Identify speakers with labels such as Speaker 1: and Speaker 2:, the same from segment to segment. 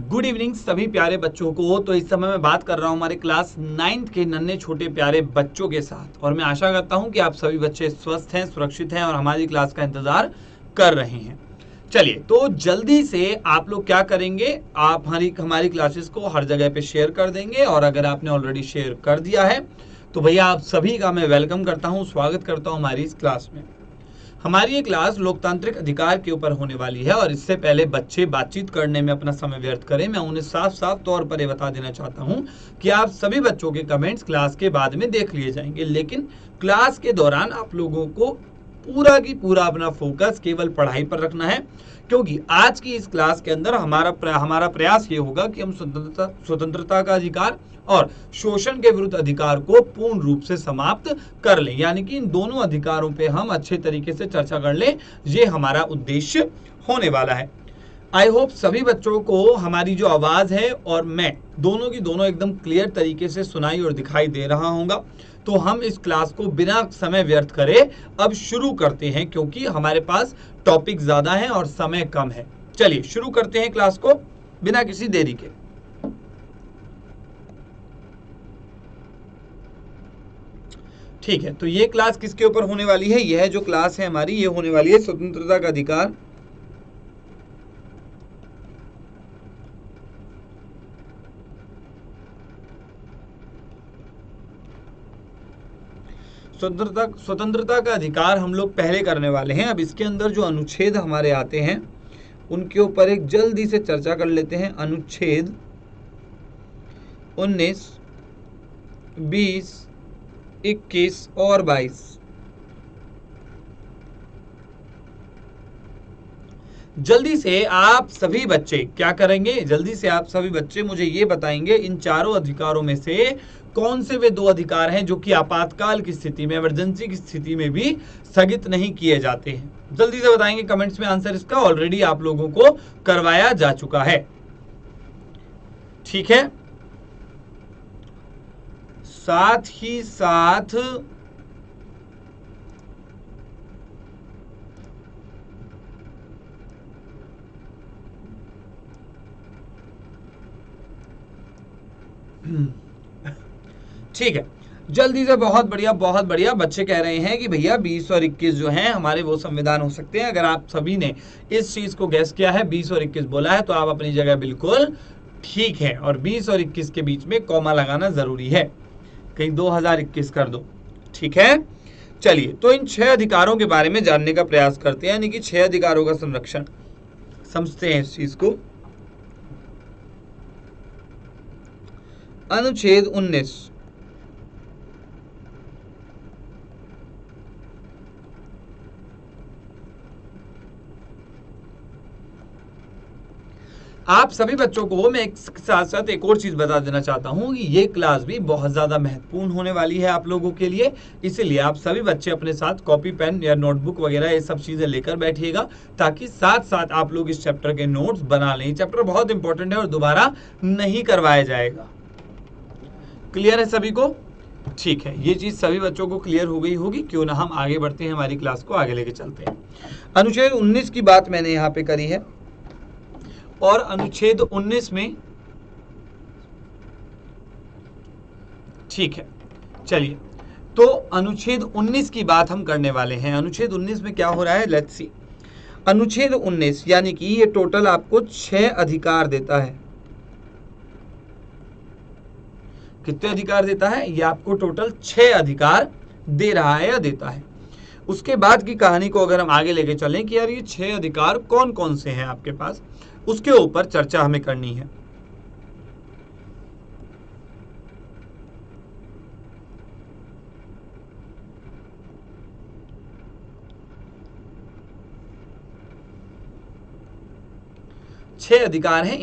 Speaker 1: Good evening सभी प्यारे बच्चों को। तो इस समय मैं बात कर रहा हूं हमारे क्लास 9th के नन्हे छोटे प्यारे बच्चों के साथ, और मैं आशा करता हूं कि आप सभी बच्चे स्वस्थ हैं, सुरक्षित हैं और हमारी क्लास का इंतजार कर रहे हैं। चलिए, तो जल्दी से आप लोग क्या करेंगे, आप हमारी क्लासेस को हर जगह पे शेयर कर देंगे, और अगर आपने ऑलरेडी शेयर कर दिया है तो भैया आप सभी का मैं वेलकम करता हूँ, स्वागत करता हूँ हमारी इस क्लास में। हमारी ये क्लास लोकतांत्रिक अधिकार के ऊपर होने वाली है, और इससे पहले बच्चे बातचीत करने में अपना समय व्यर्थ करें, मैं उन्हें साफ साफ तौर पर ये बता देना चाहता हूं कि आप सभी बच्चों के कमेंट्स क्लास के बाद में देख लिए जाएंगे, लेकिन क्लास के दौरान आप लोगों को पूरा की पूरा अपना फोकस केवल पढ़ाई पर रखना है, क्योंकि आज की इस क्लास के अंदर हमारा प्रयास ये होगा कि हम स्वतंत्रता का अधिकार और शोषण के विरुद्ध अधिकार को पूर्ण रूप से समाप्त कर लें, यानी कि इन दोनों अधिकारों पे हम अच्छे तरीके से चर्चा कर लें। ये हमारा उद्देश्य होने वाला है। आई होप सभी बच्चों को हमारी जो आवाज है और मैं दोनों की दोनों एकदम क्लियर तरीके से सुनाई और दिखाई दे रहा होगा। तो हम इस क्लास को बिना समय व्यर्थ करे अब शुरू करते हैं, क्योंकि हमारे पास टॉपिक ज्यादा है और समय कम है। चलिए शुरू करते हैं क्लास को बिना किसी देरी के। ठीक है, तो ये क्लास किसके ऊपर होने वाली है? यह जो क्लास है हमारी, ये होने वाली है स्वतंत्रता का अधिकार स्वतंत्रता का अधिकार हम लोग पहले करने वाले हैं। अब इसके अंदर जो अनुच्छेद हमारे आते हैं उनके ऊपर एक जल्दी से चर्चा कर लेते हैं। अनुच्छेद 19, 20, 21 और 22। जल्दी से आप सभी बच्चे क्या करेंगे, जल्दी से आप सभी बच्चे मुझे ये बताएंगे इन चारों अधिकारों में से कौन से वे दो अधिकार हैं जो कि आपातकाल की स्थिति में, इमरजेंसी की स्थिति में भी स्थगित नहीं किए जाते हैं। जल्दी से बताएंगे कमेंट्स में आंसर इसका। ऑलरेडी आप लोगों को करवाया जा चुका है, ठीक है। साथ ही साथ ठीक है, जल्दी से, बहुत बढ़िया बहुत बढ़िया। बच्चे कह रहे हैं कि भैया 20 और 21 जो हैं हमारे वो संविधान हो सकते हैं। अगर आप सभी ने इस चीज को गैस किया है, 20 और 21 बोला है, तो आप अपनी जगह बिल्कुल ठीक है। और 20 और 21 के बीच में कॉमा लगाना जरूरी है, कहीं 2021 कर दो, ठीक है। चलिए, तो इन 6 अधिकारों के बारे में जानने का प्रयास करते हैं, यानी कि 6 अधिकारों का संरक्षण। समझते हैं इस चीज को। अनुच्छेद 19, आप सभी बच्चों को मैं एक साथ साथ एक और चीज बता देना चाहता हूं कि ये क्लास भी बहुत ज्यादा महत्वपूर्ण होने वाली है आप लोगों के लिए। इसीलिए आप सभी बच्चे अपने साथ कॉपी पेन या नोटबुक वगैरह ये सब चीजें लेकर बैठिएगा, ताकि साथ साथ आप लोग इस चैप्टर के नोट्स बना लें। चैप्टर बहुत इंपॉर्टेंट है और दोबारा नहीं करवाया जाएगा। क्लियर है सभी को? ठीक है, ये चीज सभी बच्चों को क्लियर हो गई होगी। क्यों ना हम आगे बढ़ते हैं, हमारी क्लास को आगे लेके चलते हैं। अनुच्छेद 19 की बात मैंने यहाँ पे करी है, और अनुच्छेद 19 में, ठीक है, चलिए, तो अनुच्छेद 19 की बात हम करने वाले हैं। अनुच्छेद 19 में क्या हो रहा है, लेट्स सी। अनुच्छेद 19 यानी कि ये टोटल आपको 6 अधिकार देता है। कितने अधिकार देता है? ये आपको टोटल 6 अधिकार दे रहा है या देता है। उसके बाद की कहानी को अगर हम आगे लेके चलें कि यार ये 6 अधिकार कौन कौन से हैं आपके पास, उसके ऊपर चर्चा हमें करनी है। छह अधिकार हैं,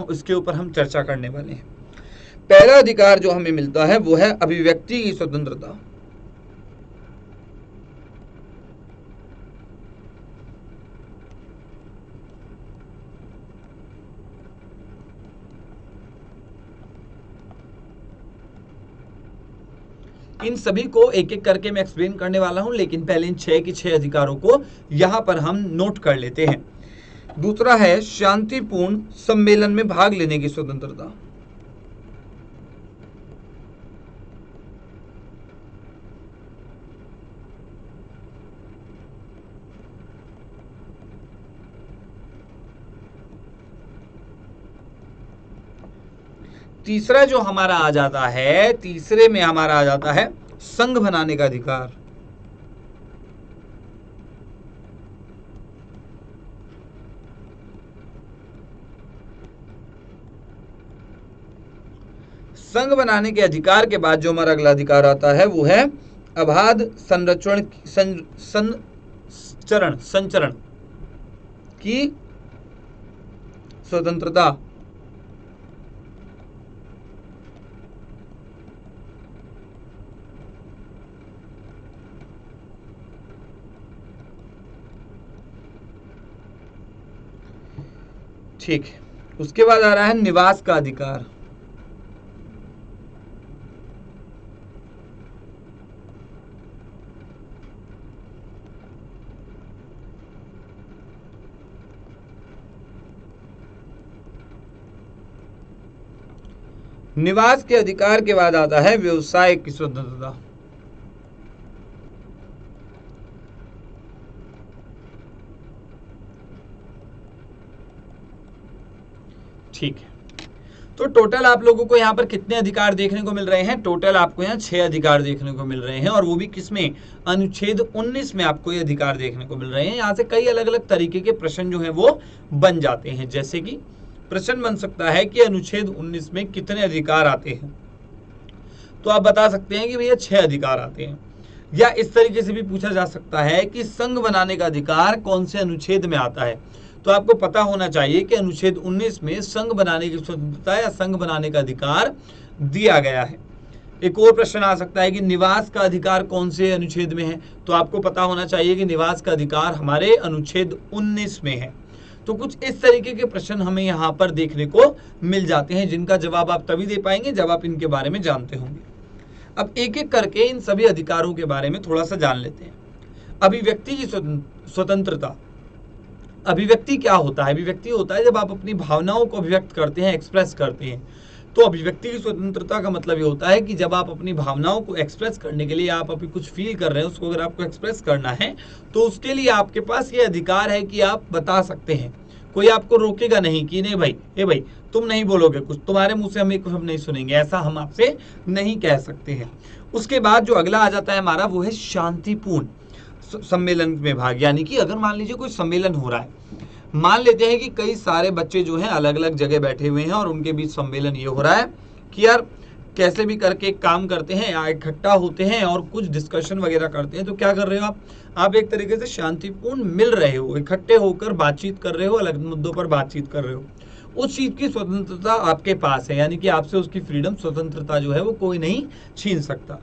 Speaker 1: इसके ऊपर हम चर्चा करने वाले हैं। पहला अधिकार जो हमें मिलता है वो है अभिव्यक्ति की स्वतंत्रता। इन सभी को एक एक करके मैं एक्सप्लेन करने वाला हूं, लेकिन पहले इन 6 की 6 अधिकारों को यहां पर हम नोट कर लेते हैं। दूसरा है शांतिपूर्ण सम्मेलन में भाग लेने की स्वतंत्रता। तीसरा जो हमारा आ जाता है, तीसरे में हमारा आ जाता है संघ बनाने का अधिकार। संघ बनाने के अधिकार के बाद जो हमारा अगला अधिकार आता है वो है अबाध संचरण की स्वतंत्रता। ठीक है, उसके बाद आ रहा है निवास का अधिकार। निवास के अधिकार के बाद आता है व्यवसाय की स्वतंत्रता। ठीक है, तो टोटल आप लोगों को यहाँ पर कितने अधिकार देखने को मिल रहे हैं? टोटल आपको यहाँ 6 अधिकार देखने को मिल रहे हैं, और वो भी किसमें? अनुच्छेद 19 में आपको ये अधिकार देखने को मिल रहे हैं। यहाँ से कई अलग अलग तरीके के प्रश्न जो है वो बन जाते हैं, जैसे कि प्रश्न बन सकता है कि अनुच्छेद 19 में कितने अधिकार आते हैं, तो आप बता सकते हैं कि भैया 6 अधिकार आते हैं। या इस तरीके से भी पूछा जा सकता है कि संघ बनाने का अधिकार कौन से अनुच्छेद में आता है, तो आपको पता होना चाहिए कि अनुच्छेद 19 में संघ बनाने की स्वतंत्रता या संघ बनाने का अधिकार दिया गया है। एक और प्रश्न आ सकता है कि निवास का अधिकार कौन से अनुच्छेद में है, तो आपको पता होना चाहिए कि निवास का अधिकार हमारे अनुच्छेद 19 में है। तो कुछ इस तरीके के प्रश्न हमें यहाँ पर देखने को मिल जाते हैं, जिनका जवाब आप तभी दे पाएंगे जब आप इनके बारे में जानते होंगे। अब एक एक करके इन सभी अधिकारों के बारे में थोड़ा सा जान लेते हैं। अभिव्यक्ति की स्वतंत्रता। अभिव्यक्ति क्या होता है? अभिव्यक्ति होता है जब आप अपनी भावनाओं को अभिव्यक्त करते हैं, एक्सप्रेस करते हैं। तो अभिव्यक्ति की स्वतंत्रता का मतलब ये होता है कि जब आप अपनी भावनाओं को एक्सप्रेस करने के लिए, आप अभी कुछ फील कर रहे हैं, उसको अगर आपको एक्सप्रेस करना है तो उसके लिए आपके पास ये अधिकार है कि आप बता सकते हैं। कोई आपको रोकेगा नहीं कि नहीं भाई, ए भाई तुम नहीं बोलोगे कुछ, तुम्हारे मुंह से हम कुछ हम नहीं सुनेंगे, ऐसा हम आपसे नहीं कह सकते हैं। उसके बाद जो अगला आ जाता है हमारा वो है शांतिपूर्ण सम्मेलन में भाग। यानी कि अगर मान लीजिए कोई सम्मेलन हो रहा है, मान लेते हैं कि कई सारे बच्चे जो हैं अलग अलग जगह बैठे हुए हैं और उनके बीच सम्मेलन ये हो रहा है कि यार कैसे भी करके एक काम करते हैं, या इकट्ठा होते हैं और कुछ डिस्कशन वगैरह करते हैं। तो क्या कर रहे हो आप एक तरीके से शांतिपूर्ण मिल रहे हो, इकट्ठे होकर बातचीत कर रहे हो, अलग मुद्दों पर बातचीत कर रहे हो। उस चीज की स्वतंत्रता आपके पास है, यानी कि आपसे उसकी फ्रीडम, स्वतंत्रता जो है वो कोई नहीं छीन सकता।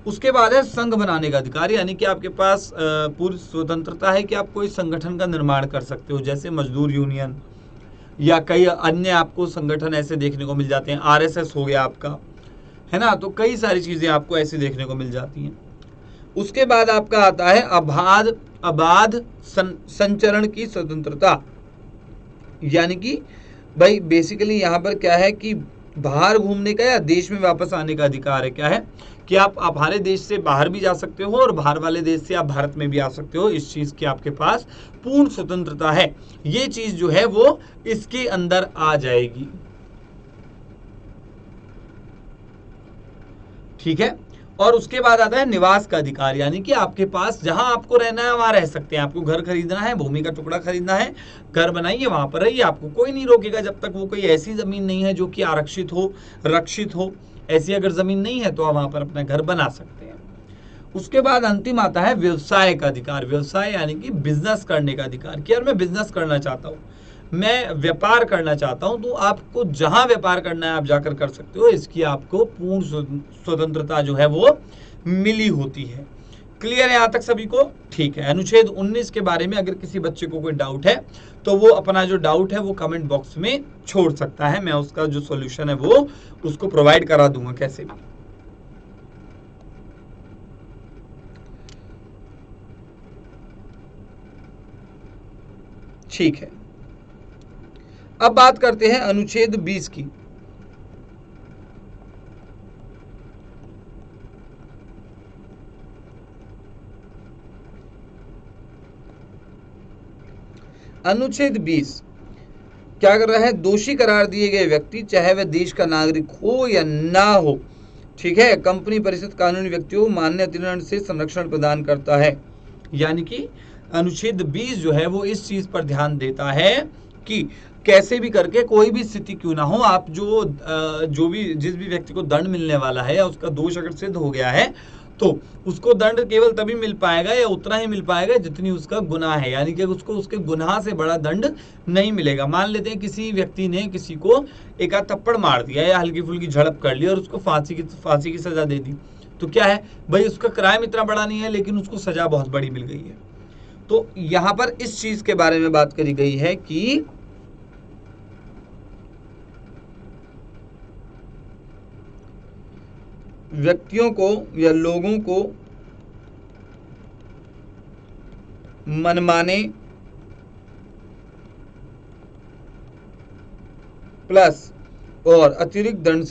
Speaker 1: उसके बाद है संघ बनाने का अधिकार, यानी कि आपके पास पूरी स्वतंत्रता है कि आप कोई संगठन का निर्माण कर सकते हो, जैसे मजदूर यूनियन या कई अन्य आपको संगठन ऐसे देखने को मिल जाते हैं। आरएसएस हो गया आपका, है ना, तो कई सारी चीजें आपको ऐसी देखने को मिल जाती हैं। उसके बाद आपका आता है अबाध संचरण की स्वतंत्रता, यानी कि भाई बेसिकली यहाँ पर क्या है कि बाहर घूमने का या देश में वापस आने का अधिकार है। क्या है कि आप हमारे देश से बाहर भी जा सकते हो और बाहर वाले देश से आप भारत में भी आ सकते हो। इस चीज की आपके पास पूर्ण स्वतंत्रता है। ये चीज जो है वो इसके अंदर आ जाएगी। ठीक है, और उसके बाद आता है निवास का अधिकार, यानी कि आपके पास जहां आपको रहना है वहां रह सकते हैं। आपको घर खरीदना है, भूमि का टुकड़ा खरीदना है, घर बनाइए, वहां पर रहिए, आपको कोई नहीं रोकेगा जब तक वो कोई ऐसी जमीन नहीं है जो कि आरक्षित हो, रक्षित हो। ऐसी अगर जमीन नहीं है तो आप वहां पर अपना घर बना सकते हैं। उसके बाद अंतिम आता है व्यवसाय का अधिकार। व्यवसाय यानी कि बिजनेस करने का अधिकार, कि यार मैं बिजनेस करना चाहता हूँ, मैं व्यापार करना चाहता हूं, तो आपको जहां व्यापार करना है आप जाकर कर सकते हो। इसकी आपको पूर्ण स्वतंत्रता जो है वो मिली होती है। क्लियर है यहां तक सभी को? ठीक है। अनुच्छेद 19 के बारे में अगर किसी बच्चे को कोई डाउट है तो वो अपना जो डाउट है वो कमेंट बॉक्स में छोड़ सकता है, मैं उसका जो सॉल्यूशन है वो उसको प्रोवाइड करा दूंगा कैसे भी। ठीक है, अब बात करते हैं अनुच्छेद 20 की। अनुच्छेद 20 क्या कर रहा है? दोषी करार दिए गए व्यक्ति, चाहे वह देश का नागरिक हो या ना हो, ठीक है, कंपनी परिषद कानूनी व्यक्तियों को मान्य अतिदंड से संरक्षण प्रदान करता है। यानी कि अनुच्छेद 20 जो है वो इस चीज पर ध्यान देता है कि कैसे भी करके कोई भी स्थिति क्यों ना हो, आप जो भी जिस भी व्यक्ति को दंड मिलने वाला है या उसका दोष अगर सिद्ध हो गया है तो उसको दंड केवल तभी मिल पाएगा या उतना ही मिल पाएगा जितनी उसका गुनाह है, यानी कि उसको उसके गुनाह से बड़ा दंड नहीं मिलेगा। मान लेते हैं किसी व्यक्ति ने किसी को एक आध थप्पड़ मार दिया या हल्की फुल्की झड़प कर ली और उसको फांसी की सजा दे दी, तो क्या है भाई, उसका क्राइम इतना बड़ा नहीं है लेकिन उसको सजा बहुत बड़ी मिल गई है। तो यहां पर इस चीज के बारे में बात करी गई है कि व्यक्तियों को या लोगों को मनमाने प्लस और अतिरिक्त दंड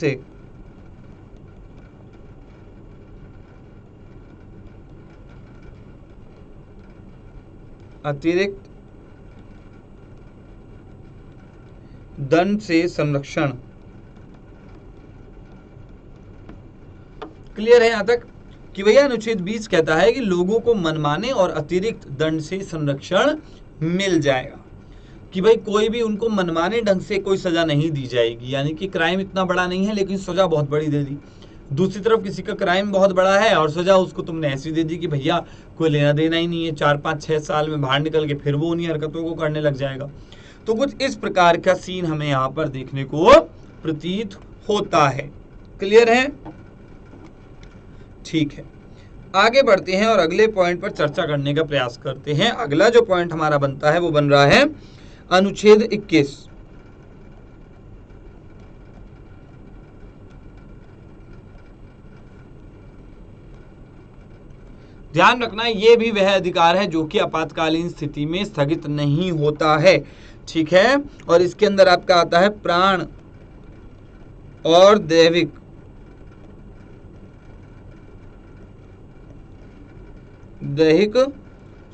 Speaker 1: से संरक्षण। क्लियर है यहां तक कि भैया अनुच्छेद 20 कहता है कि लोगों को मनमाने और अतिरिक्त दंड से संरक्षण मिल जाएगा, कि भाई कोई भी उनको मनमाने ढंग से कोई सजा नहीं दी जाएगी, यानी कि क्राइम इतना बड़ा नहीं है लेकिन सजा बहुत बड़ी दे दी। दूसरी तरफ किसी का क्राइम बहुत बड़ा है और सजा उसको तुमने ऐसी दे दी कि भैया कोई लेना देना ही नहीं है, 4-5-6 साल में बाहर निकल के फिर वो उन्हीं हरकतों को करने लग जाएगा। तो कुछ इस प्रकार का सीन हमें यहाँ पर देखने को प्रतीत होता है। क्लियर है? ठीक है, आगे बढ़ते हैं और अगले पॉइंट पर चर्चा करने का प्रयास करते हैं। अगला जो पॉइंट हमारा बनता है वो बन रहा है अनुच्छेद 21। ध्यान रखना ये भी वह अधिकार है जो कि आपातकालीन स्थिति में स्थगित नहीं होता है, ठीक है। और इसके अंदर आपका आता है प्राण और दैहिक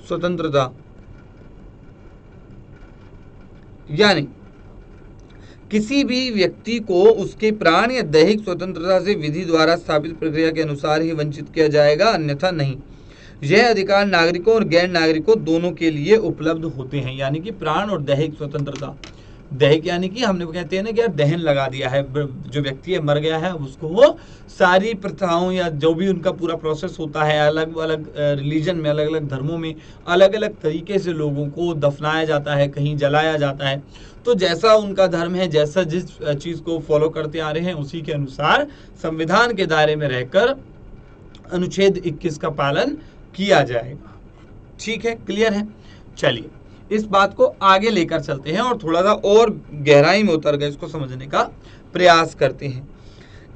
Speaker 1: स्वतंत्रता, यानी किसी भी व्यक्ति को उसके प्राण या दैहिक स्वतंत्रता से विधि द्वारा स्थापित प्रक्रिया के अनुसार ही वंचित किया जाएगा, अन्यथा नहीं। यह अधिकार नागरिकों और गैर नागरिकों दोनों के लिए उपलब्ध होते हैं। यानी कि प्राण और दैहिक स्वतंत्रता, दैहिक यानी कि हमने कहते हैं ना कि यार दहन लगा दिया है, जो व्यक्ति है मर गया है, उसको वो सारी प्रथाओं या जो भी उनका पूरा प्रोसेस होता है, अलग अलग रिलीजन में, अलग अलग धर्मों में अलग अलग तरीके से लोगों को दफनाया जाता है, कहीं जलाया जाता है। तो जैसा उनका धर्म है, जैसा जिस चीज को फॉलो करते आ रहे हैं उसी के अनुसार संविधान के दायरे में रहकर अनुच्छेद 21 का पालन किया जाएगा। ठीक है, क्लियर है? चलिए इस बात को आगे लेकर चलते हैं और थोड़ा सा और गहराई में उतर कर इसको समझने का प्रयास करते हैं।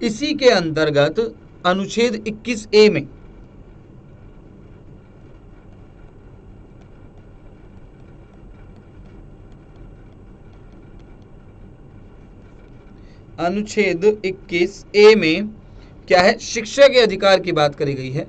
Speaker 1: इसी के अंतर्गत अनुच्छेद 21A में अनुच्छेद 21A में क्या है? शिक्षा के अधिकार की बात करी गई है।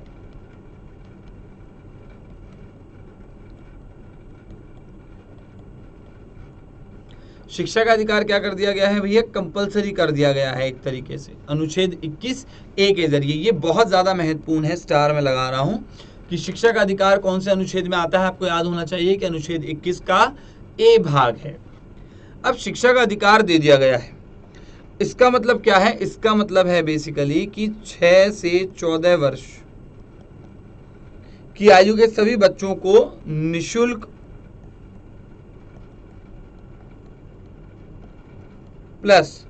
Speaker 1: शिक्षा का अधिकार क्या कर दिया गया है भैया? कंपलसरी कर दिया गया है एक तरीके से अनुच्छेद 21A के जरिए। ये बहुत ज्यादा महत्वपूर्ण है, स्टार में लगा रहा हूं कि शिक्षा का अधिकार कौन से अनुच्छेद में आता है। आपको याद होना चाहिए कि अनुच्छेद 21 का A भाग है। अब शिक्षा का अधिकार दे दिया गया है, इसका मतलब क्या है? इसका मतलब है बेसिकली कि 6 से 14 वर्ष की आयु के सभी बच्चों को निःशुल्क प्लस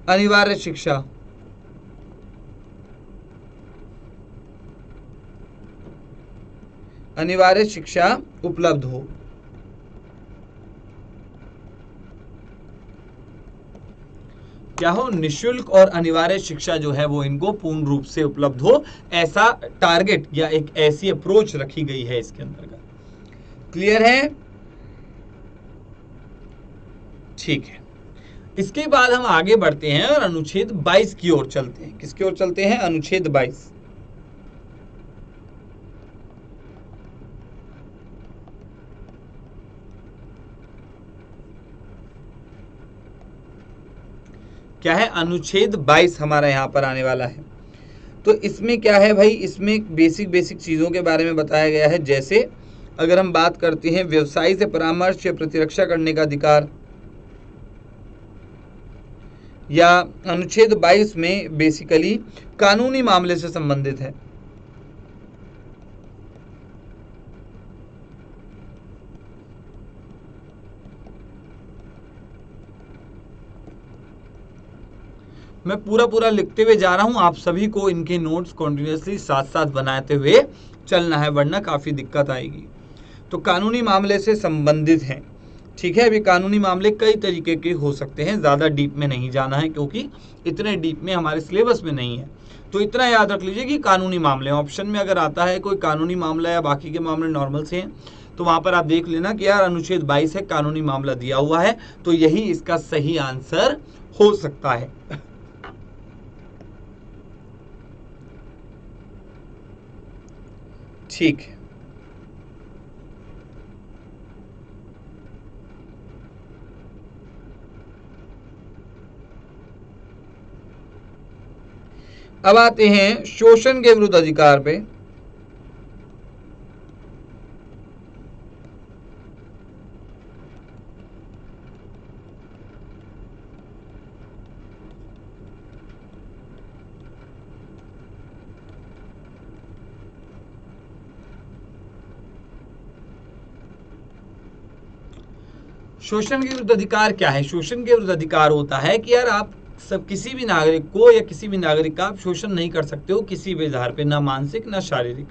Speaker 1: अनिवार्य शिक्षा उपलब्ध हो। क्या हो? निःशुल्क और अनिवार्य शिक्षा जो है वो इनको पूर्ण रूप से उपलब्ध हो, ऐसा टारगेट या एक ऐसी अप्रोच रखी गई है इसके अंतर्गत। क्लियर है? ठीक है, इसके बाद हम आगे बढ़ते हैं और अनुच्छेद 22 की ओर चलते हैं। किसकी ओर चलते हैं? अनुच्छेद 22। क्या है? अनुच्छेद 22 हमारा यहाँ पर आने वाला है। तो इसमें क्या है भाई? इसमें बेसिक चीजों के बारे में बताया गया है। जैसे अगर हम बात करते हैं व्यवसायी से परामर्श या प्रतिरक्षा करने का अधिकार, या अनुच्छेद 22 में बेसिकली कानूनी मामले से संबंधित है। मैं पूरा लिखते हुए जा रहा हूं, आप सभी को इनके नोट्स कॉन्टिन्यूसली साथ साथ बनाते हुए चलना है, वरना काफी दिक्कत आएगी। तो कानूनी मामले से संबंधित हैं, ठीक है। अभी कानूनी मामले कई तरीके के हो सकते हैं, ज़्यादा डीप में नहीं जाना है क्योंकि इतने डीप में हमारे सिलेबस में नहीं है। तो इतना याद रख लीजिए कि कानूनी मामले ऑप्शन में अगर आता है कोई कानूनी मामला या बाकी के मामले नॉर्मल से हैं, तो वहाँ पर आप देख लेना कि यार अनुच्छेद 22 है, कानूनी मामला दिया हुआ है, तो यही इसका सही आंसर हो सकता है। ठीक है, अब आते हैं शोषण के विरुद्ध अधिकार पे। शोषण के विरुद्ध अधिकार क्या है? शोषण के विरुद्ध अधिकार होता है कि यार आप सब किसी भी नागरिक को या किसी भी नागरिक का आप शोषण नहीं कर सकते हो किसी भी आधार पे, ना मानसिक ना शारीरिक।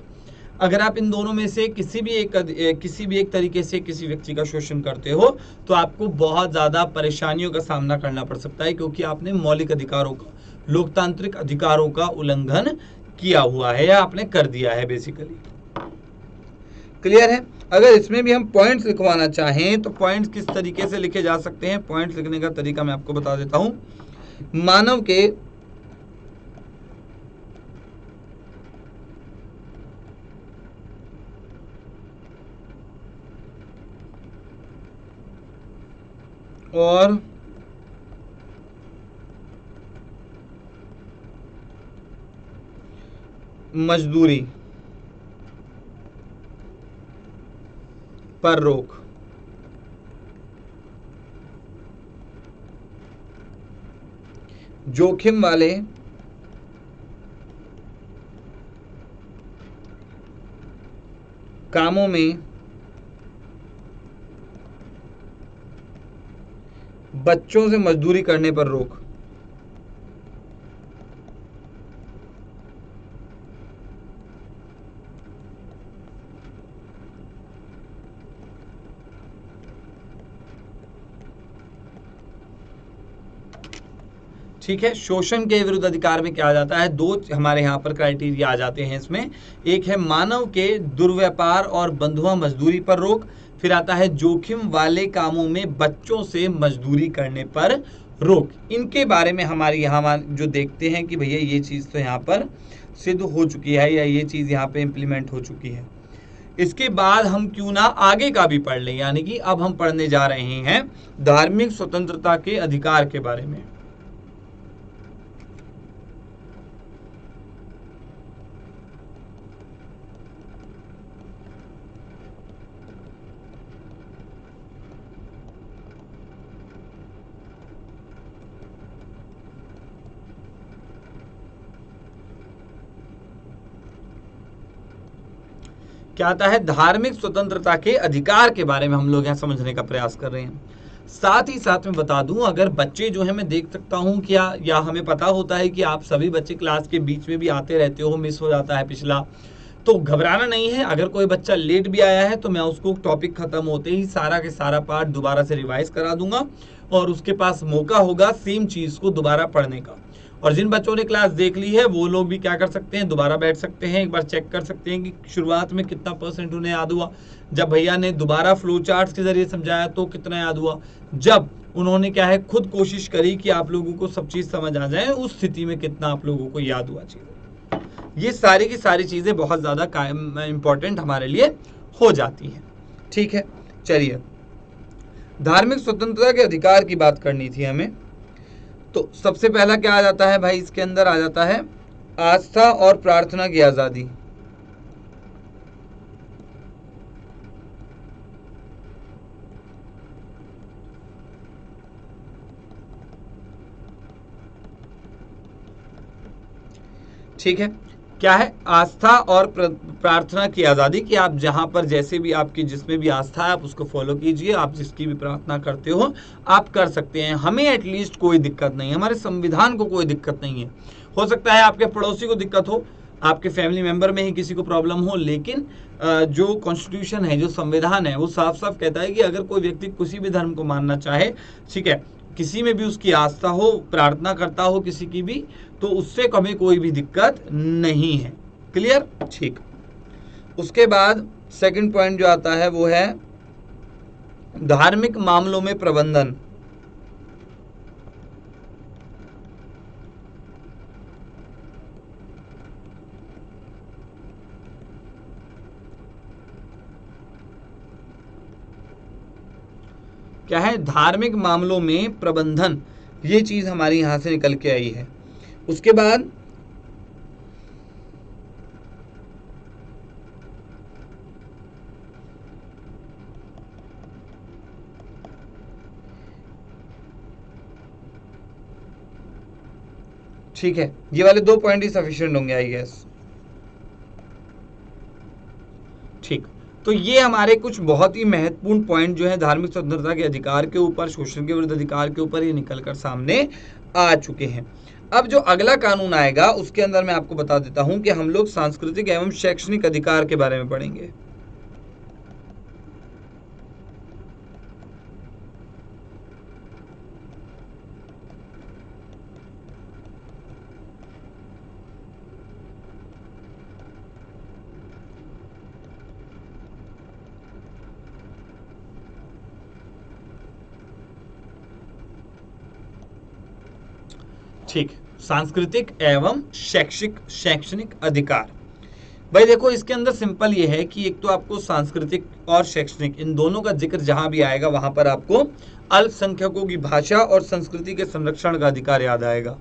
Speaker 1: अगर आप इन दोनों में से किसी भी एक तरीके से किसी व्यक्ति का शोषण करते हो तो आपको बहुत ज़्यादा परेशानियों का सामना करना पड़ सकता है, क्योंकि आपने मौलिक अधिकारों का, लोकतांत्रिक अधिकारों का उल्लंघन किया हुआ है या आपने कर दिया है बेसिकली। क्लियर है? अगर इसमें भी हम पॉइंट्स लिखवाना चाहें तो पॉइंट्स किस तरीके से लिखे जा सकते हैं? पॉइंट्स लिखने का तरीका मैं आपको बता देता हूं। मानव के और मजदूरी पर रोक। जोखिम वाले कामों में बच्चों से मजदूरी करने पर रोक। ठीक है, शोषण के विरुद्ध अधिकार में क्या आ जाता है? दो हमारे यहाँ पर क्राइटेरिया आ जाते हैं इसमें। एक है मानव के दुर्व्यापार और बंधुआ मजदूरी पर रोक, फिर आता है जोखिम वाले कामों में बच्चों से मजदूरी करने पर रोक। इनके बारे में हमारे यहाँ जो देखते हैं कि भैया ये चीज़ तो यहाँ पर सिद्ध हो चुकी है या ये चीज़ यहाँ पे इम्प्लीमेंट हो चुकी है। इसके बाद हम क्यों ना आगे का भी पढ़ लें, यानी कि अब हम पढ़ने जा रहे हैं धार्मिक स्वतंत्रता के अधिकार के बारे में। क्या आता है? धार्मिक स्वतंत्रता के अधिकार के बारे में हम लोग यहाँ समझने का प्रयास कर रहे हैं। साथ ही साथ में बता दूं, अगर बच्चे जो है मैं देख सकता हूं क्या, या हमें पता होता है कि आप सभी बच्चे क्लास के बीच में भी आते रहते हो, मिस हो जाता है पिछला, तो घबराना नहीं है। अगर कोई बच्चा लेट भी आया है तो मैं उसको टॉपिक खत्म होते ही सारा के सारा पार्ट दोबारा से रिवाइज करा दूंगा और उसके पास मौका होगा सेम चीज़ को दोबारा पढ़ने का। और जिन बच्चों ने क्लास देख ली है वो लोग भी क्या कर सकते हैं, दोबारा बैठ सकते हैं, एक बार चेक कर सकते हैं कि शुरुआत में कितना % उन्हें याद हुआ, जब भैया ने दोबारा फ्लो चार्ट्स के जरिए समझाया तो कितना याद हुआ, जब उन्होंने क्या है खुद कोशिश करी कि आप लोगों को सब चीज समझ आ जाए, उस स्थिति में कितना आप लोगों को याद हुआ चीजें। ये सारी की सारी चीजें बहुत ज्यादा इंपॉर्टेंट हमारे लिए हो जाती है। ठीक है, चलिए धार्मिक स्वतंत्रता के अधिकार की बात करनी थी हमें। तो सबसे पहला क्या आ जाता है भाई, इसके अंदर आ जाता है आस्था और प्रार्थना की आजादी। ठीक है, क्या है, आस्था और प्रार्थना की आजादी, कि आप जहां पर जैसे भी आपकी जिसमें भी आस्था है आप उसको फॉलो कीजिए, आप जिसकी भी प्रार्थना करते हो आप कर सकते हैं, हमें एटलीस्ट कोई दिक्कत नहीं है, हमारे संविधान को कोई दिक्कत नहीं है। हो सकता है आपके पड़ोसी को दिक्कत हो, आपके फैमिली मेंबर में ही किसी को प्रॉब्लम हो, लेकिन जो कॉन्स्टिट्यूशन है, जो संविधान है, वो साफ साफ कहता है कि अगर कोई व्यक्ति किसी भी धर्म को मानना चाहे, ठीक है, किसी में भी उसकी आस्था हो, प्रार्थना करता हो किसी की भी, तो उससे हमें कोई भी दिक्कत नहीं है। क्लियर? ठीक। उसके बाद सेकंड पॉइंट जो आता है वो है धार्मिक मामलों में प्रबंधन। क्या है, धार्मिक मामलों में प्रबंधन, ये चीज हमारी यहां से निकल के आई है। उसके बाद ठीक है, ये वाले 2 पॉइंट ही सफिशिएंट होंगे आई गेस। ठीक, तो ये हमारे कुछ बहुत ही महत्वपूर्ण पॉइंट जो है धार्मिक स्वतंत्रता के अधिकार के ऊपर, शोषण के विरुद्ध अधिकार के ऊपर, ये निकलकर सामने आ चुके हैं। अब जो अगला कानून आएगा उसके अंदर मैं आपको बता देता हूं कि हम लोग सांस्कृतिक एवं शैक्षणिक अधिकार के बारे में पढ़ेंगे। ठीक, सांस्कृतिक एवं शैक्षणिक अधिकार। भाई देखो, इसके अंदर सिंपल ये है कि एक तो आपको सांस्कृतिक और शैक्षणिक इन दोनों का जिक्र जहां भी आएगा वहां पर आपको अल्पसंख्यकों की भाषा और संस्कृति के संरक्षण का अधिकार याद आएगा।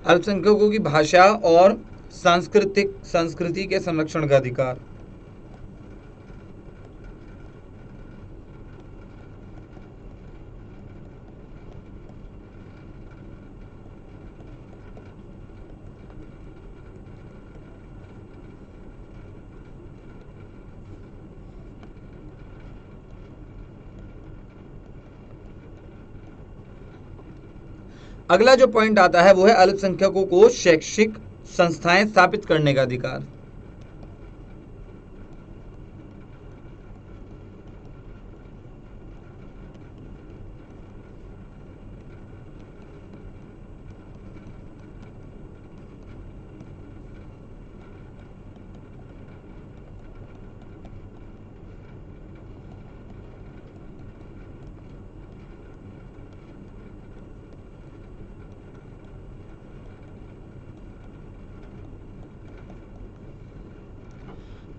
Speaker 1: अल्पसंख्यकों की भाषा और संस्कृति के संरक्षण का अधिकार। अगला जो पॉइंट आता है वो है अल्पसंख्यकों को शैक्षिक संस्थाएं स्थापित करने का अधिकार।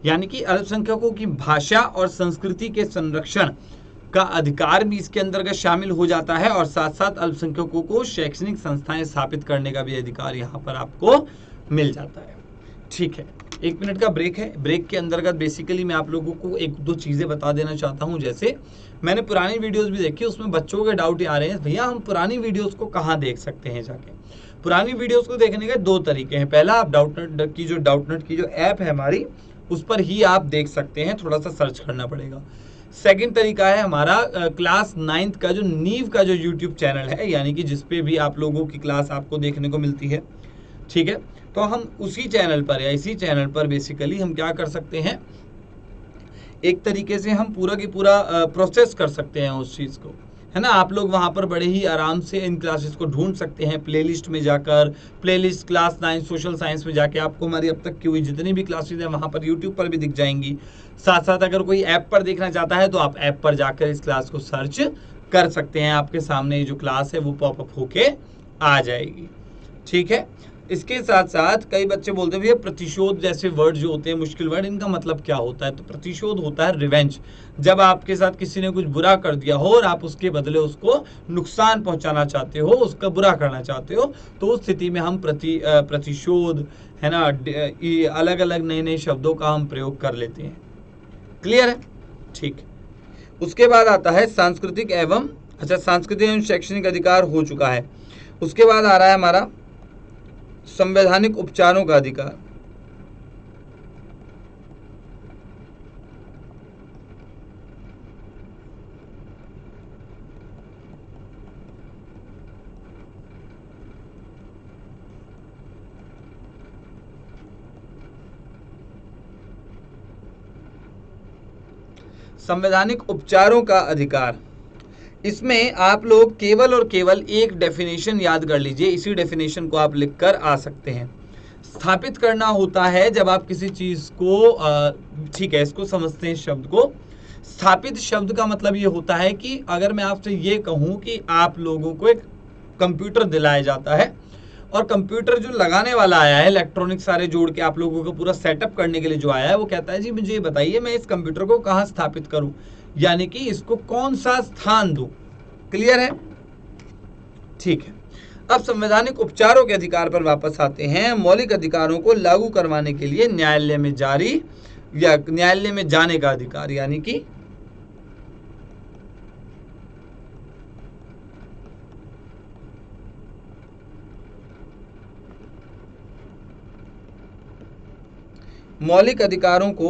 Speaker 1: यानी कि अल्पसंख्यकों की भाषा और संस्कृति के संरक्षण का अधिकार भी इसके अंतर्गत शामिल हो जाता है, और साथ साथ अल्पसंख्यकों को शैक्षणिक संस्थाएं स्थापित करने का भी अधिकार यहाँ पर आपको मिल जाता है। ठीक है, 1 मिनट का ब्रेक है। ब्रेक के अंतर्गत बेसिकली मैं आप लोगों को 1-2 चीजें बता देना चाहता हूँ। जैसे मैंने पुरानी वीडियोस भी देखी, उसमें बच्चों के डाउट आ रहे हैं, भैया हम पुरानी वीडियोस को कहाँ देख सकते हैं जाके। पुरानी वीडियोस को देखने के 2 तरीके हैं। पहला, आप डाउटनेट की जो ऐप है हमारी, उस पर ही आप देख सकते हैं, थोड़ा सा सर्च करना पड़ेगा। सेकंड तरीका है हमारा क्लास 9th का जो नीव का जो यूट्यूब चैनल है, यानी कि जिसपे भी आप लोगों की क्लास आपको देखने को मिलती है, ठीक है। तो हम उसी चैनल पर या इसी चैनल पर बेसिकली हम क्या कर सकते हैं, एक तरीके से हम पूरा की पूरा प्रोसेस कर सकते हैं उस चीज़ को, है ना। आप लोग वहाँ पर बड़े ही आराम से इन क्लासेस को ढूंढ सकते हैं प्लेलिस्ट में जाकर, प्लेलिस्ट क्लास 9 सोशल साइंस में जाके आपको हमारी अब तक की हुई जितनी भी क्लासेस हैं वहाँ पर यूट्यूब पर भी दिख जाएंगी। साथ साथ अगर कोई ऐप पर देखना चाहता है तो आप ऐप पर जाकर इस क्लास को सर्च कर सकते हैं, आपके सामने ये जो क्लास है वो पॉपअप होके आ जाएगी, ठीक है। इसके साथ साथ कई बच्चे बोलते हैं भैया प्रतिशोध जैसे वर्ड जो होते हैं मुश्किल वर्ड, इनका मतलब क्या होता है। तो प्रतिशोध होता है रिवेंज, जब आपके साथ किसी ने कुछ बुरा कर दिया हो और आप उसके बदले उसको नुकसान पहुंचाना चाहते हो, उसका बुरा करना चाहते हो, तो उस स्थिति में हम प्रतिशोध, है ना, अलग अलग नए नए शब्दों का हम प्रयोग कर लेते हैं। क्लियर है, ठीक। उसके बाद आता है सांस्कृतिक एवं शैक्षणिक अधिकार हो चुका है। उसके बाद आ रहा है हमारा संवैधानिक उपचारों का अधिकार। संवैधानिक उपचारों का अधिकार, इसमें आप लोग केवल और केवल एक डेफिनेशन याद कर लीजिए, इसी डेफिनेशन को आप लिखकर आ सकते हैं। स्थापित करना होता है जब आप किसी चीज को, ठीक है, इसको समझते हैं शब्द को। स्थापित शब्द का मतलब ये होता है कि अगर मैं आपसे ये कहूं कि आप लोगों को एक कंप्यूटर दिलाया जाता है और कंप्यूटर जो लगाने वाला आया है, इलेक्ट्रॉनिक सारे जोड़ के आप लोगों को पूरा सेटअप करने के लिए जो आया है, वो कहता है जी मुझे ये बताइए मैं इस कंप्यूटर को कहाँ स्थापित करूं, यानी कि इसको कौन सा स्थान दूं। क्लियर है, ठीक है। अब संवैधानिक उपचारों के अधिकार पर वापस आते हैं। मौलिक अधिकारों को लागू करवाने के लिए न्यायालय में जारी या न्यायालय में जाने का अधिकार, यानी कि मौलिक अधिकारों को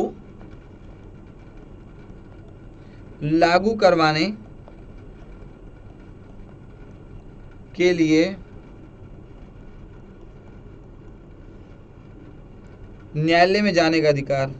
Speaker 1: लागू करवाने के लिए न्यायालय में जाने का अधिकार।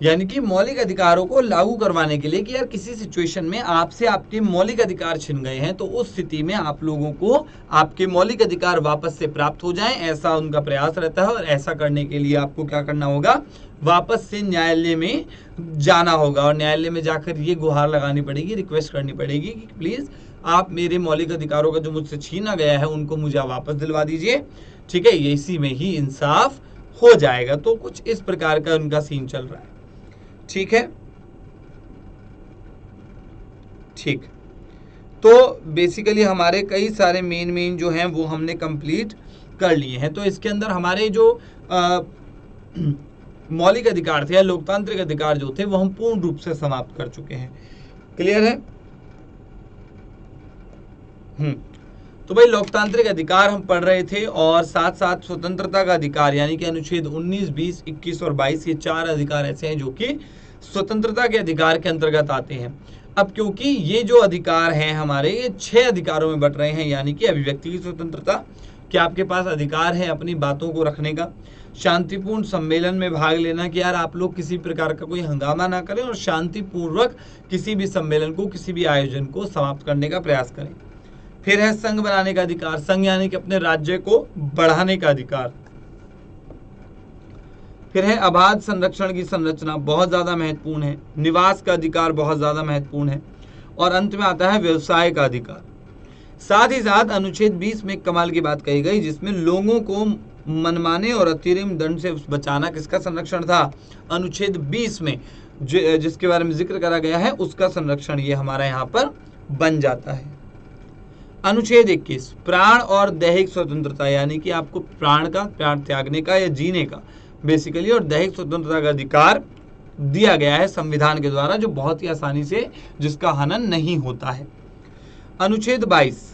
Speaker 1: यानी कि मौलिक अधिकारों को लागू करवाने के लिए कि यार किसी सिचुएशन में आपसे आपके मौलिक अधिकार छिन गए हैं, तो उस स्थिति में आप लोगों को आपके मौलिक अधिकार वापस से प्राप्त हो जाएं, ऐसा उनका प्रयास रहता है। और ऐसा करने के लिए आपको क्या करना होगा, वापस से न्यायालय में जाना होगा और न्यायालय में जाकर ये गुहार लगानी पड़ेगी, रिक्वेस्ट करनी पड़ेगी कि प्लीज आप मेरे मौलिक अधिकारों का जो मुझसे छीना गया है उनको मुझे वापस दिलवा दीजिए, ठीक है। ये इसी में ही इंसाफ हो जाएगा। तो कुछ इस प्रकार का उनका सीन चल रहा है, ठीक है, ठीक। तो बेसिकली हमारे कई सारे मेन जो हैं वो हमने कंप्लीट कर लिए हैं। तो इसके अंदर हमारे जो मौलिक अधिकार थे या लोकतांत्रिक अधिकार जो थे वो हम पूर्ण रूप से समाप्त कर चुके हैं। क्लियर है, तो भाई लोकतांत्रिक अधिकार हम पढ़ रहे थे और साथ साथ स्वतंत्रता का अधिकार यानी कि अनुच्छेद 19, 20, 21 और 22 ये 4 अधिकार ऐसे हैं जो कि स्वतंत्रता के अधिकार के अंतर्गत आते हैं। अब क्योंकि ये जो अधिकार हैं हमारे, ये 6 अधिकारों में बट रहे हैं, यानी कि अभिव्यक्ति की स्वतंत्रता, कि आपके पास अधिकार है अपनी बातों को रखने का, शांतिपूर्ण सम्मेलन में भाग लेना कि यार आप लोग किसी प्रकार का कोई हंगामा ना करें और शांतिपूर्वक किसी भी सम्मेलन को, किसी भी आयोजन को समाप्त करने का प्रयास करें। फिर है संघ बनाने का अधिकार, संघ यानी कि अपने राज्य को बढ़ाने का अधिकार। फिर है आबाद संरक्षण की संरचना, बहुत ज्यादा महत्वपूर्ण है। निवास का अधिकार बहुत ज्यादा महत्वपूर्ण है। और अंत में आता है व्यवसाय का अधिकार। साथ ही साथ अनुच्छेद 20 में कमाल की बात कही गई, जिसमें लोगों को मनमाने और अतिरिक्त दंड से बचाना किसका संरक्षण था, अनुच्छेद 20 में जिसके बारे में जिक्र करा गया है उसका संरक्षण ये हमारा यहाँ पर बन जाता है। अनुच्छेद 21 प्राण और दैहिक स्वतंत्रता, यानी कि आपको प्राण त्यागने का या जीने का बेसिकली और दैहिक स्वतंत्रता का अधिकार दिया गया है संविधान के द्वारा, जो बहुत ही आसानी से जिसका हनन नहीं होता है। अनुच्छेद 22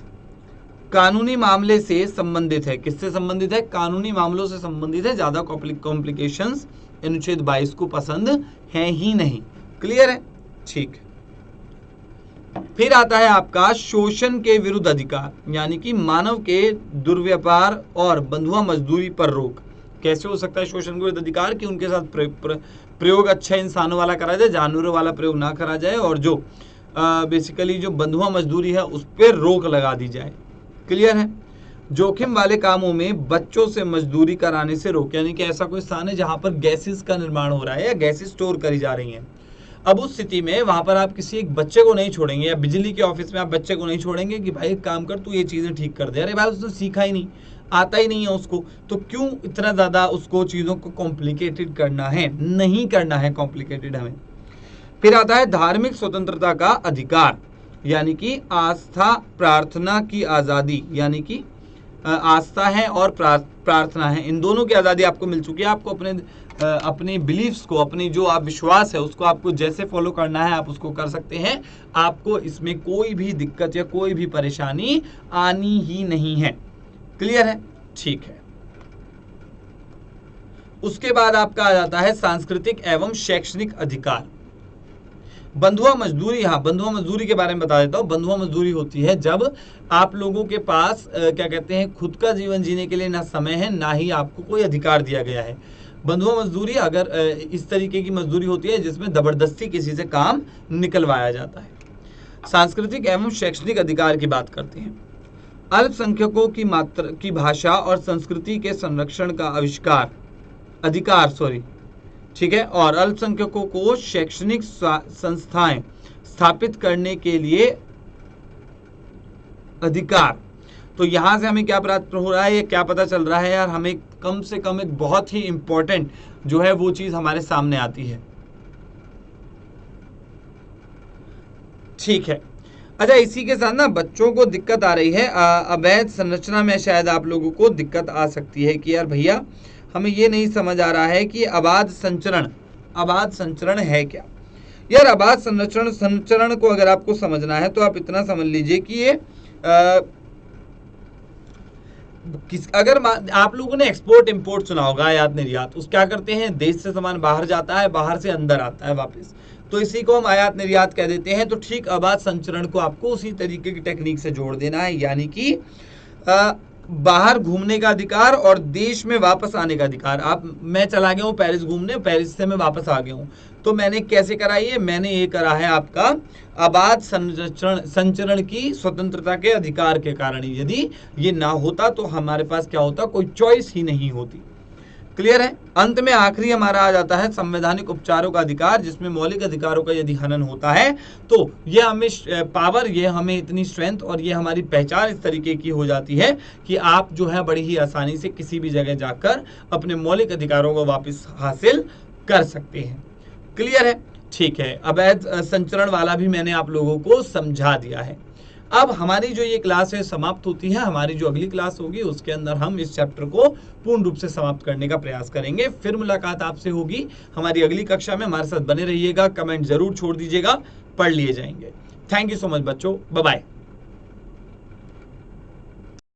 Speaker 1: कानूनी मामले से संबंधित है। किससे संबंधित है? कानूनी मामलों से संबंधित है। ज्यादा कॉम्प्लिकेशंस अनुच्छेद 22 को पसंद है ही नहीं। क्लियर है? ठीक। फिर आता है आपका शोषण के विरुद्ध अधिकार, यानी कि मानव के दुर्व्यापार और बंधुआ मजदूरी पर रोक। कैसे हो सकता है शोषण के विरुद्ध अधिकार? कि उनके साथ प्रयोग अच्छा इंसानों वाला करा जाए, जानवरों वाला प्रयोग ना करा जाए, और जो बेसिकली जो बंधुआ मजदूरी है उस पर रोक लगा दी जाए। क्लियर है? जोखिम वाले कामों में बच्चों से मजदूरी कराने से रोक, यानी कि ऐसा कोई स्थान है जहां पर गैसेस का निर्माण हो रहा है या गैसेस स्टोर करी जा रही हैं। अब उस स्थिति में वहां पर आप किसी एक बच्चे को नहीं छोड़ेंगे, या बिजली के ऑफिस में आप बच्चे को नहीं छोड़ेंगे कि भाई एक काम कर, तू ये चीजें ठीक कर दे। अरे भाई उसने सीखा ही नहीं, आता ही नहीं है उसको, तो क्यों इतना ज्यादा उसको चीजों को कॉम्प्लिकेटेड करना है? नहीं करना है कॉम्प्लिकेटेड हमें। फिर आता है धार्मिक स्वतंत्रता का अधिकार, यानी कि आस्था प्रार्थना की आजादी, यानी कि आस्था है और प्रार्थना है, इन दोनों की आजादी आपको मिल चुकी है। आपको अपने बिलीफ्स को, अपनी जो आप विश्वास है उसको आपको जैसे फॉलो करना है आप उसको कर सकते हैं। आपको इसमें कोई भी दिक्कत या कोई भी परेशानी आनी ही नहीं है। क्लियर है? ठीक है। उसके बाद आपका आ जाता है सांस्कृतिक एवं शैक्षणिक अधिकार। बंधुआ मजदूरी, हाँ बंधुआ मजदूरी के बारे में बता देता हूँ। बंधुआ मजदूरी होती है जब आप लोगों के पास क्या कहते हैं, खुद का जीवन जीने के लिए ना समय है ना ही आपको कोई अधिकार दिया गया है। बंधुआ मजदूरी अगर इस तरीके की मजदूरी होती है जिसमें जबरदस्ती किसी से काम निकलवाया जाता है। सांस्कृतिक एवं शैक्षणिक अधिकार की बात करते हैं। अल्पसंख्यकों की भाषा और संस्कृति के संरक्षण का अधिकार, ठीक है, और अल्पसंख्यकों को शैक्षणिक संस्थाएं स्थापित करने के लिए अधिकार। तो यहां से हमें क्या प्राप्त हो रहा है, ये क्या पता चल रहा है यार? हमें कम से कम एक बहुत ही इंपॉर्टेंट जो है वो चीज हमारे सामने आती है। ठीक है। अच्छा, इसी के साथ ना बच्चों को दिक्कत आ रही है अवैध संरचना में। शायद आप लोगों को दिक्कत आ सकती है कि यार भैया हमें ये नहीं समझ आ रहा है कि अबाध संचरण है क्या। यार अबाध संचरण को अगर आपको समझना है तो आप इतना समझ लीजिए कि ये अगर आप लोगों ने एक्सपोर्ट इंपोर्ट सुना होगा, आयात निर्यात, उस क्या करते हैं, देश से सामान बाहर जाता है, बाहर से अंदर आता है वापस, तो इसी को हम आयात निर्यात कह देते हैं। तो ठीक अबाध संचरण को आपको उसी तरीके की टेक्निक से जोड़ देना है, यानी कि बाहर घूमने का अधिकार और देश में वापस आने का अधिकार। मैं चला गया हूँ पेरिस घूमने, पेरिस से मैं वापस आ गया हूँ, तो मैंने कैसे करा ये? मैंने ये करा है आपका अबाध संचरण की स्वतंत्रता के अधिकार के कारण। यदि ये ना होता तो हमारे पास क्या होता? कोई चॉइस ही नहीं होती। क्लियर है? अंत में आखिरी हमारा आ जाता है संवैधानिक उपचारों का अधिकार, जिसमें मौलिक अधिकारों का यदि हनन होता है तो ये हमें पावर, ये हमें इतनी स्ट्रेंथ और ये हमारी पहचान इस तरीके की हो जाती है कि आप जो है बड़ी ही आसानी से किसी भी जगह जाकर अपने मौलिक अधिकारों को वापस हासिल कर सकते हैं। क्लियर है? ठीक है। अवैध संचरण वाला भी मैंने आप लोगों को समझा दिया है। अब हमारी जो ये क्लास है समाप्त होती है। हमारी जो अगली क्लास होगी उसके अंदर हम इस चैप्टर को पूर्ण रूप से समाप्त करने का प्रयास करेंगे। फिर मुलाकात आपसे होगी हमारी अगली कक्षा में। हमारे साथ बने रहिएगा, कमेंट जरूर छोड़ दीजिएगा, पढ़ लिए जाएंगे। थैंक यू सो मच बच्चों, बाय बाय।